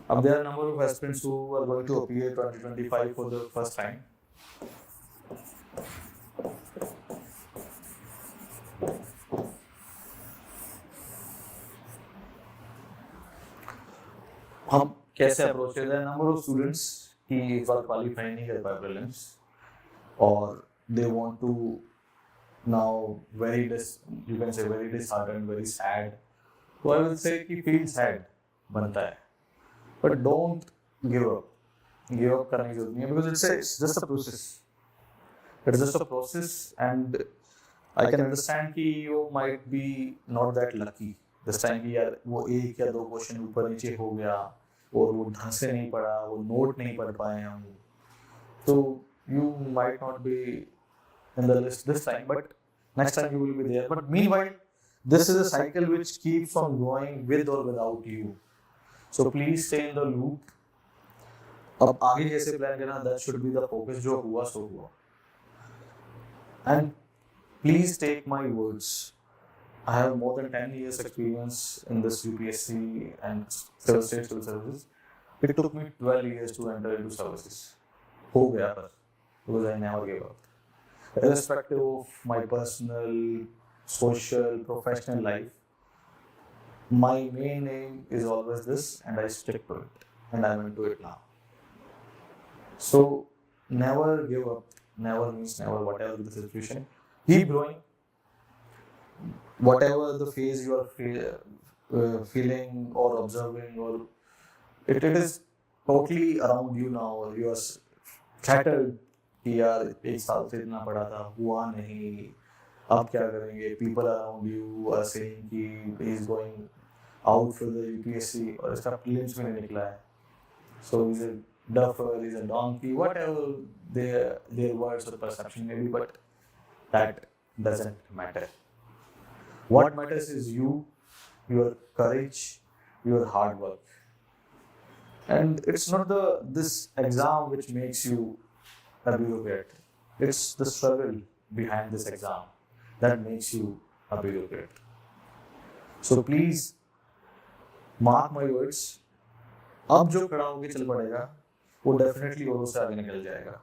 There are a number of aspirants who are going to appear 2025 for the first time. हम कैसे approach करते हैं? Number of students कि इस बार qualify नहीं कर पाए प्रीलिम्स और they want to now very you can say very disheartened, very sad. So I will say कि feel sad बनता है, but don't give up. Give up करने की जरूरत नहीं है because it's just a process. It's just a process and I can understand कि you might be not that lucky this time कि यार वो एक या दो क्वेश्चन ऊपर नीचे हो गया और वो ढंग से नहीं पढ़ा, वो नोट नहीं पढ़ पाए हम, so you might not be in the list this time, but next time you will be there. But meanwhile, this is a cycle which keeps on going with or without you. So please stay in the loop. अब आगे कैसे plan करना, that should be the focus. जो हुआ सो हुआ. And please take my words. I have more than 10 years experience in this UPSC and civil state civil services. It took me 12 years to enter into services. हो गया पर because I never gave up. Irrespective of my personal, social, professional life, my main aim is always this, and I stick to it, and I'm into it now. So never give up. Never means never. Whatever the situation, keep growing. Whatever the phase you are feeling or observing, or it is totally around you now. You are shattered. कि यार एक साल से इतना पढ़ा था, हुआ नहीं, अब क्या करेंगे? People around you are saying कि he is going out for the UPSC और इसका prelims में नहीं निकला है, so he's a duffer, he's a donkey, whatever their words or perception may be, but that doesn't matter. What matters is you, your courage, your hard work, and it's not this exam which makes you a bureaucrat. It's the struggle behind this exam that makes you a bureaucrat. So please mark my words. अब जो खड़ा होके चल पड़ेगा वो definitely और उससे आगे निकल जाएगा,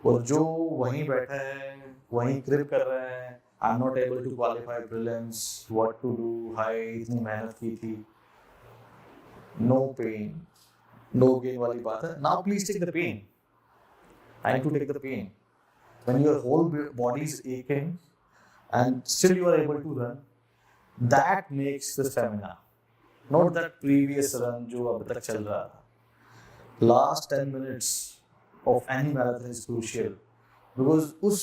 और जो वहीं बैठा है वहीं क्रिप कर रहा है, I am not able to qualify prelims, what to do, हाय इतनी मेहनत की थी, नो पेन नो गेन वाली बात है. Now please take the pen. Time to take the pain. When your whole body is aching and still you are able to run, that makes the stamina. Not that previous run जो अब तक चल रहा था. Last 10 minutes of any marathon is crucial because उस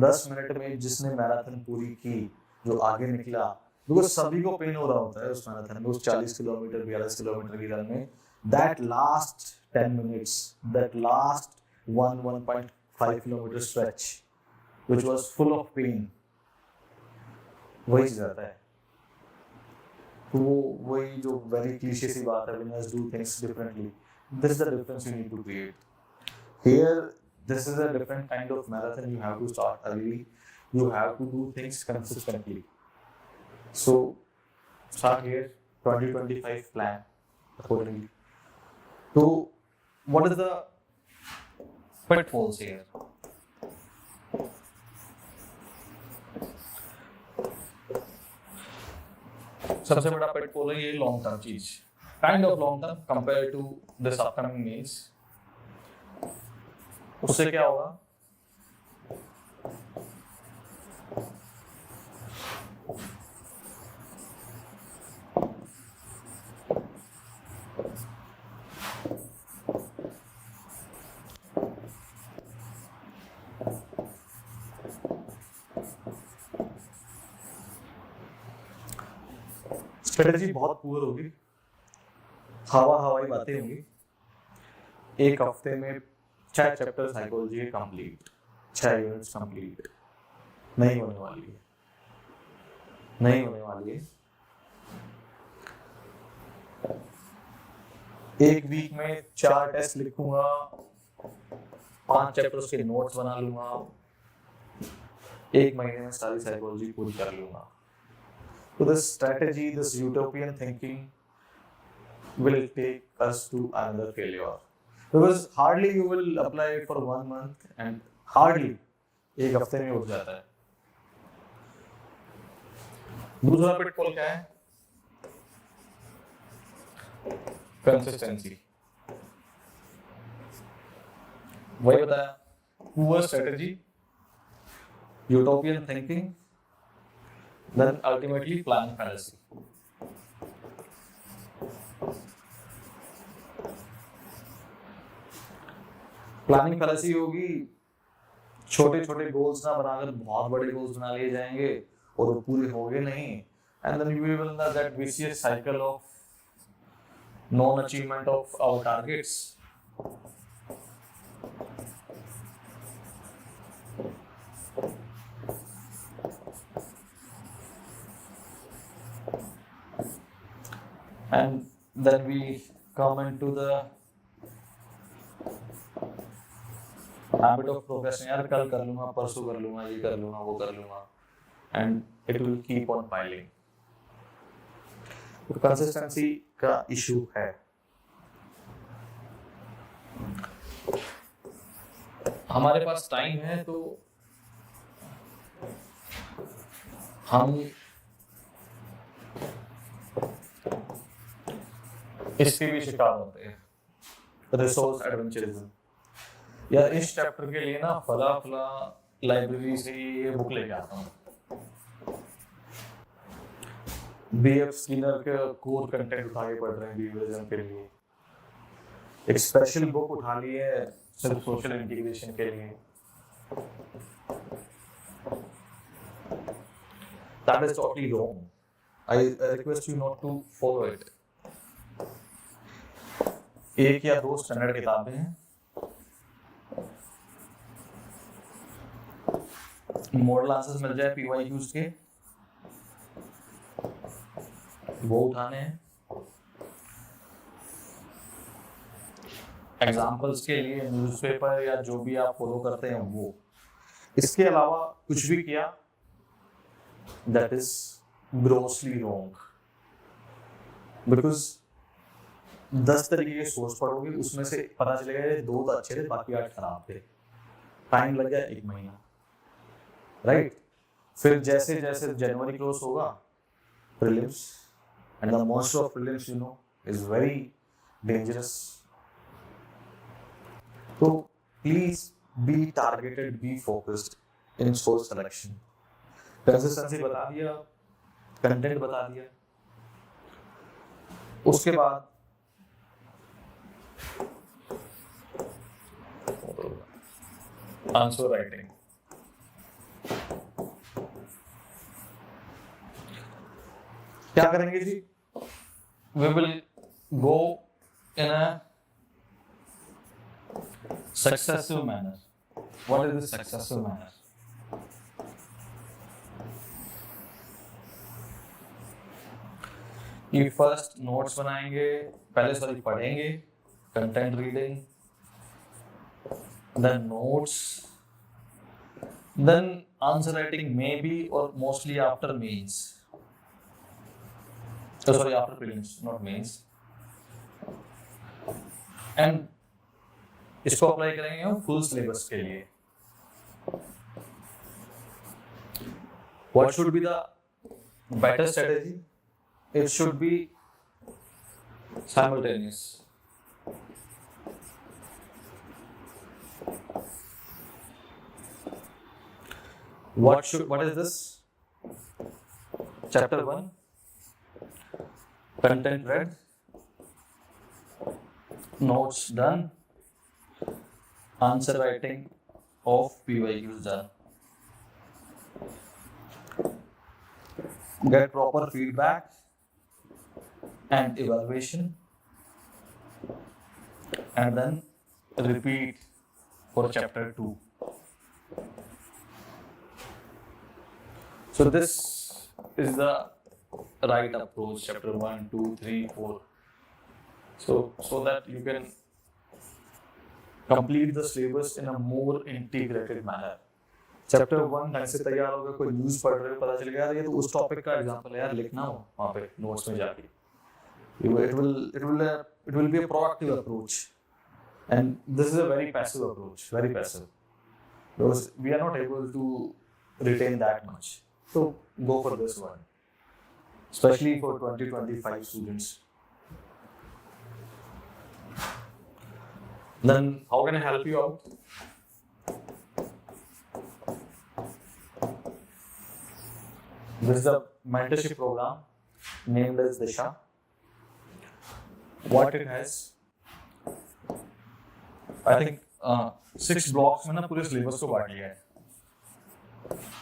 10 minute में जिसने marathon पूरी की, जो आगे निकला, because सभी को पेन हो रहा होता है उस मैराथन में, उस 40 किलोमीटर 42 किलोमीटर की रन में, that last 10 minutes, that last 1.5 kilometer stretch which was full of pain, वही चीज आता है. तो वही जो very cliche सी बात है, winners do things differently. This is the difference you need to create. Here, this is a different kind of marathon. You have to start early. You have to do things consistently. So start here. 2025 plan accordingly. So what is the pitfalls here? सबसे बड़ा pitfall है ये long term चीज, kind of long term compare to this upcoming mains. उससे क्या होगा? Strategy बहुत poor होगी, हवाई बातें होंगी. एक हफ्ते में 6 chapter psychology complete, 6 units complete नहीं होने वाली है, नहीं होने वाली है. एक वीक में 4 टेस्ट लिखूंगा, 5 चैप्टर्स के नोट्स बना लूंगा, 1 महीने में सारी साइकोलॉजी पूरी कर लूंगा. So this strategy, this utopian thinking will take us to another failure, because hardly you will apply it for 1 month and hardly एक हफ्ते में उठ जाता है. दूसरा पिटफॉल क्या है? कंसिस्टेंसी. वही बताया, poor strategy, utopian thinking, then ultimately planning fallacy. Planning fallacy होगी, छोटे छोटे गोल्स ना बनाकर बहुत बड़े गोल्स बना लिए जाएंगे और वो पूरे होंगे नहीं, and then we will have that vicious cycle of non achievement of our targets. And then we come into the habit of procrastination. यार कल कर लूँगा, परसों कर लूँगा, ये कर लूँगा, वो कर लूँगा, and it will keep on piling. तो consistency का issue है. हमारे पास टाइम है तो हम इसके भी शिकार होते हैं, रिसोर्स एडवेंचरिज्म. यार इस चैप्टर के लिए ना फला फला लाइब्रेरी से ये बुक लेके आता हूँ, बीएफ स्किनर के कोर कंटेंट उठा के पढ़ रहे हैं बिहेवियरिज्म के लिए, एक स्पेशल बुक उठा ली है सिर्फ सोशल इंटीग्रेशन के लिए. That is totally wrong. I request you not to follow it. एक या दो स्टैंडर्ड किताबें हैं, मॉडल आंसर्स मिल जाए पीवाईक्यूज के, वो उठाने हैं. एग्जाम्पल्स के लिए न्यूज़पेपर या जो भी आप फॉलो करते हैं वो. इसके अलावा कुछ भी किया that is grossly wrong, because 10 तरीके के सोर्स पढ़ोगे, उसमें से पता चलेगा ये 2 तो अच्छे थे, बाकी 8 खराब थे. टाइम लग गया 1 महीना, राइट? फिर जैसे जैसे जनवरी क्लोज होगा, prelims, and the monster of prelims you know is very dangerous. तो please be targeted, be focused in source selection. Consistency बता दिया, कंटेंट बता दिया. उसके बाद आंसर राइटिंग. क्या करेंगे जी? We will go in a successive manner. What is the successive manner? ये फर्स्ट नोट्स बनाएंगे, पहले पढ़ेंगे, content reading, then notes, then answer writing maybe or mostly after mains. After prelims, not mains. And इसको apply करेंगे हम full syllabus के लिए. What should be the better strategy? It should be simultaneous. What is this? Chapter 1, content read, notes done, answer writing of PYQs done. Get proper feedback and evaluation, and then repeat for chapter 2. So this is the right approach, chapter 1, 2, 3, 4. So that you can complete the syllabus in a more integrated manner. Chapter 1 ढंग से तैयार होगा, कोई news पढ़ रहे हो, पता चल गया ये तो उस टॉपिक का एग्जांपल है यार, लिखना हो वहाँ पे नोट्स में जाके. It will be a proactive approach, and this is a very passive approach, very passive, because we are not able to retain that much. So go for this one, especially for 2025 students. Then how can I help you out? This is a mentorship program named as Disha. What it has, I think 6 blocks में ना पूरे syllabus को बांट लिया है।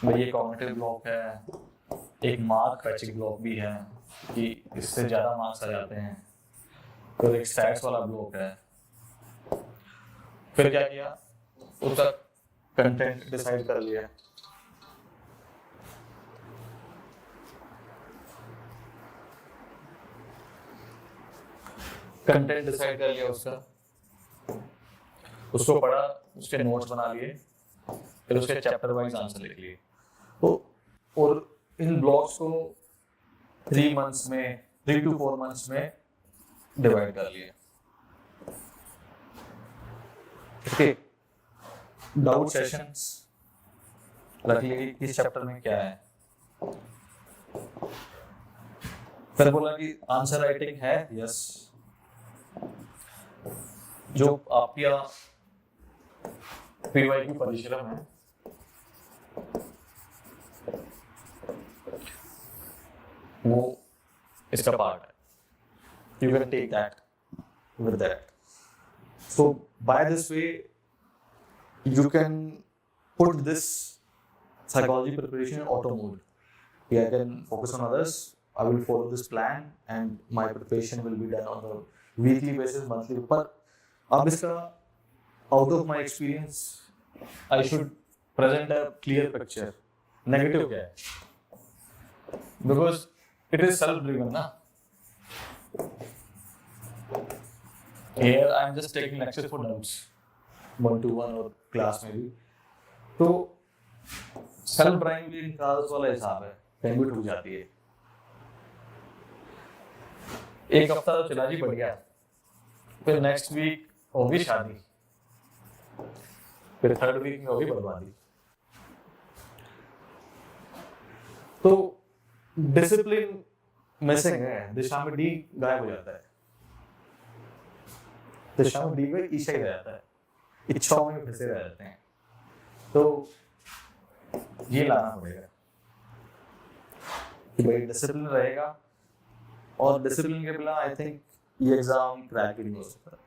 भाई ये cognitive block है, एक मार्क पैचिंग ब्लॉक भी है कि इससे ज़्यादा मार्क्स आ जाते हैं, फिर एक स्टैट्स वाला ब्लॉक है। फिर क्या किया, उसका कंटेंट डिसाइड कर लिया। कंटेंट डिसाइड कर लिया उसको पढ़ा, उसके नोट्स बना लिए, फिर उसके चैप्टर वाइज आंसर लिख लिए। तो और इन ब्लॉक्स को 3 months में, 3 to 4 months में डिवाइड कर लिए। ओके, डाउट सेशंस रख लिए कि इस चैप्टर में क्या है। फिर बोला कि आंसर राइटिंग है, यस। जो आपका पीवाई की परिश्रम है वो इसका पार्ट है, you can take that with that. So by this way you can put this psychology preparation in auto mode. I can focus on others, I will follow this plan and my preparation will be done on a weekly basis, monthly. पर अब इसका out of my experience I should present a clear picture. Negative क्या है? Because it is self-driven ना. Here I am just taking lectures for notes, 1-to-1 और class में भी. तो self-driving cars वाला हिसाब है, कहीं भी टूट जाती है। एक हफ्ता तो चला जी बढ़िया, फिर नेक्स्ट वीक होगी शादी, फिर थर्ड वीक में होगी बर्बादी। तो डिसिप्लिन मिसिंग है, दिशा में डी गायब हो जाता है, दिशा में डी में ईशा ही रह जाता है, इच्छाओं में फंसे रह जाते हैं। तो ये लाना पड़ेगा कि भाई डिसिप्लिन रहेगा, और डिसिप्लिन के बिना आई थिंक ये एग्जाम क्रैक नहीं हो सकता।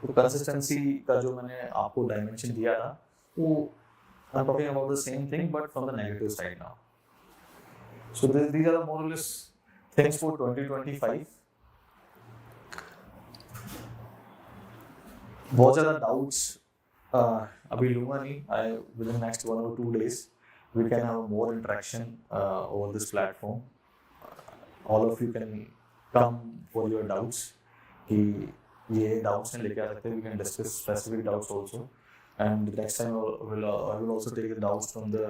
तो कंसिस्टेंसी का जो मैंने आपको डायमेंशन दिया था, वो I am talking about the same thing but from the negative side now. So these are the more or less things for 2025. बहुत ज़्यादा डाउट्स अभी लूँगा नहीं, आई within next 1 or 2 days we can have more interaction over this platform. All of you can come for your doubts कि ये doubts नहीं लेके आ सकते, we can discuss specific doubts also, and next time I will also take the doubts from the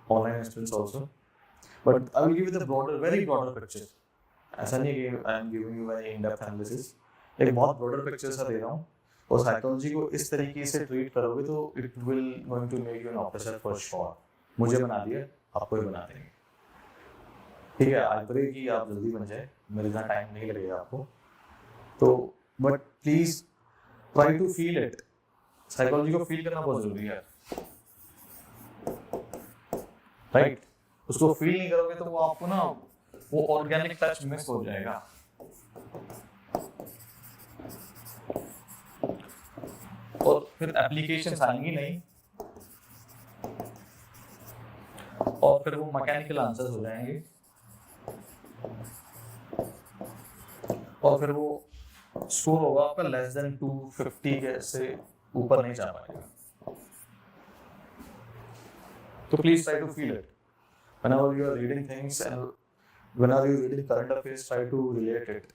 online students also, but I will give you the broader, very broader picture. ऐसा नहीं कि I am giving you very in-depth analysis, एक बहुत broader picture सा दे रहा हूँ, और psychology को इस तरीके से ट्रीट करोगे तो it will going to make you an officer for sure. मुझे बना दिया, आपको ही बना देंगे, ठीक है। आई प्रे कि आप जल्दी बन जाए, मेरे इतना टाइम नहीं लगेगा आपको। तो but please try to feel it, psychology को फील करना बहुत जरूरी है, राइट? उसको फील नहीं करोगे तो वो आपको ना वो ऑर्गेनिक टच मिस हो जाएगा। और फिर एप्लीकेशंस आएंगी नहीं, और फिर वो मैकेनिकल आंसर्स हो जाएंगे, और फिर वो स्कोर होगा आपका लेस देन 250 के से ऊपर नहीं जा पाएगा। तो please try to feel it whenever you are reading things, and whenever you are reading current affairs, try to relate it.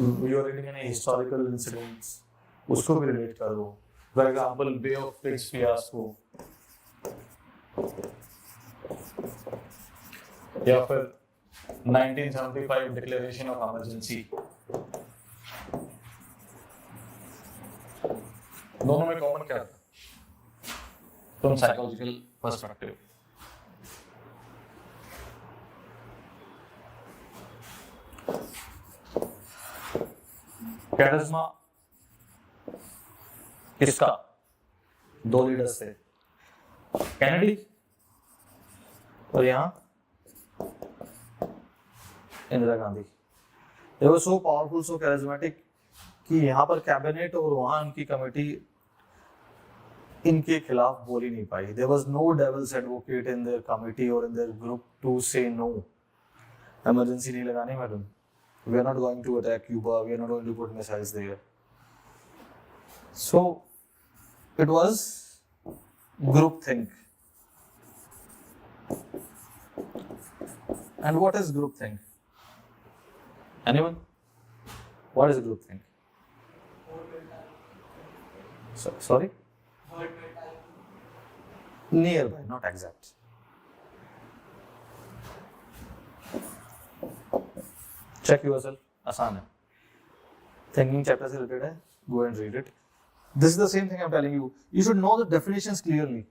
You are reading any historical incidents, उसको भी relate करो। For example, Bay of Pigs fiasco, या फिर 1975 Declaration of Emergency. दोनों में common क्या था? From psychological perspective. Charisma किसका? दो लीडर्स थे, कैनेडी और यहाँ Indira Gandhi. They were so powerful, so charismatic कि यहाँ पर कैबिनेट और वहाँ उनकी कमेटी इनके खिलाफ बोल ही नहीं पाई. There was no devil's advocate in their committee or in their group to say no. Emergency नहीं लगानी madam. We are not going to attack Cuba. We are not going to put missiles there. So it was groupthink. And what is groupthink? Anyone? What is groupthink? Sorry? Nearby, not exact. Check yourself. आसान है. Thinking chapter से related है. Go and read it. This is the same thing I'm telling you. You should know the definitions clearly.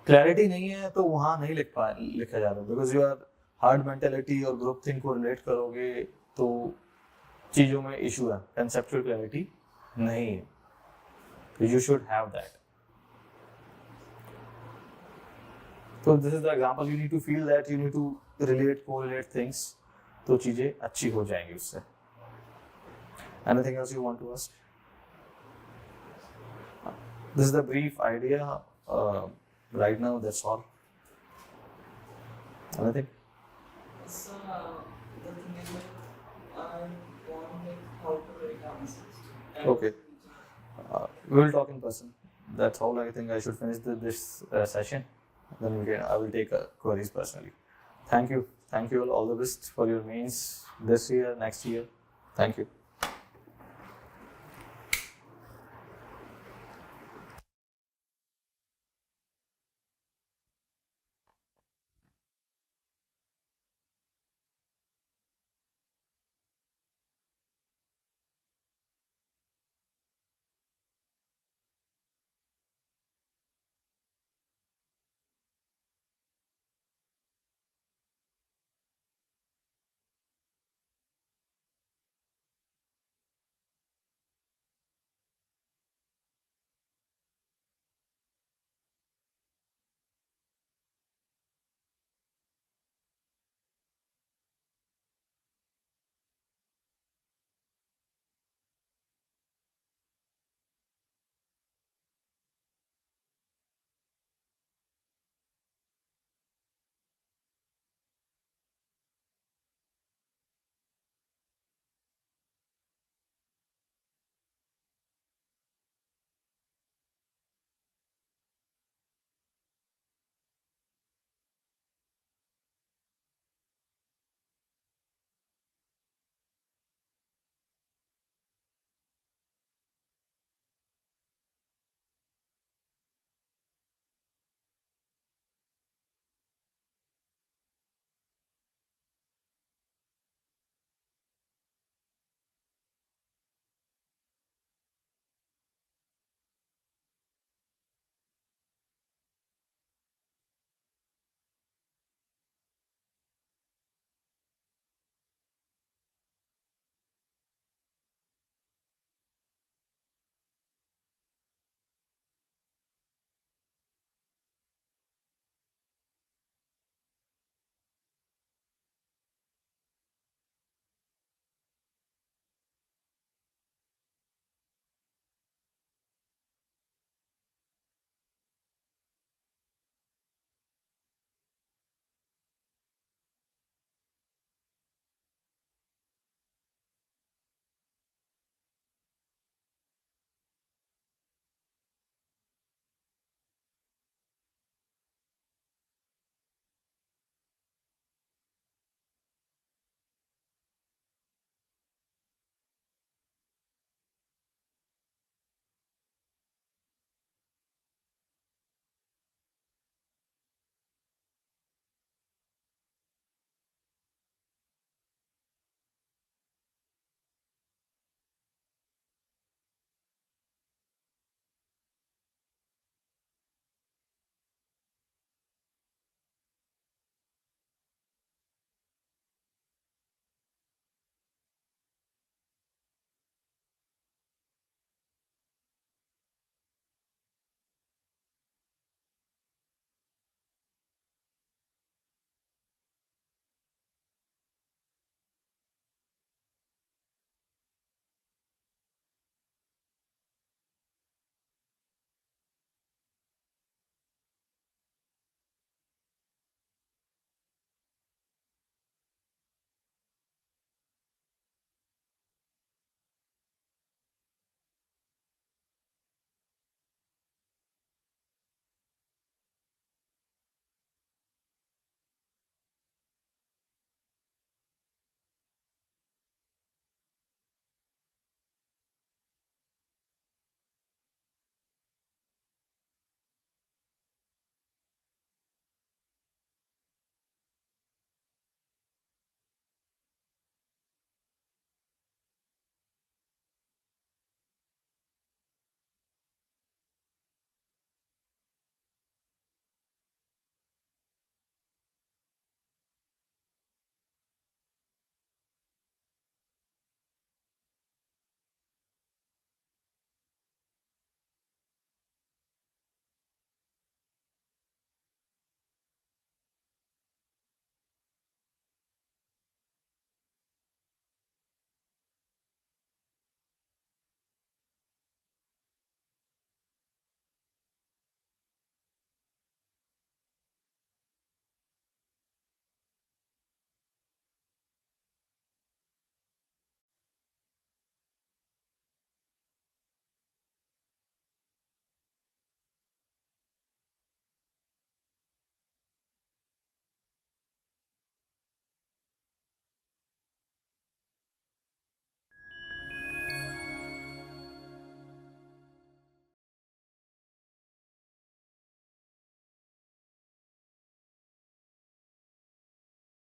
Clarity नहीं है तो वहाँ नहीं लिखा जा रहा. Because you are hard mentality और group think को relate करोगे तो चीजों में issue है. Conceptual clarity नहीं है. You should have that. So this is the example. You need to feel that. You need to relate, correlate things. तो चीजें अच्छी हो जाएंगी उससे. Anything else you want to ask? This is the brief idea. Right now, that's all. Anything? So the thing is like I want like how to write answers. Okay. We will talk in person. That's all. I think I should finish this session. Then I will take queries personally. Thank you. Thank you all the best for your mains this year, next year. Thank you.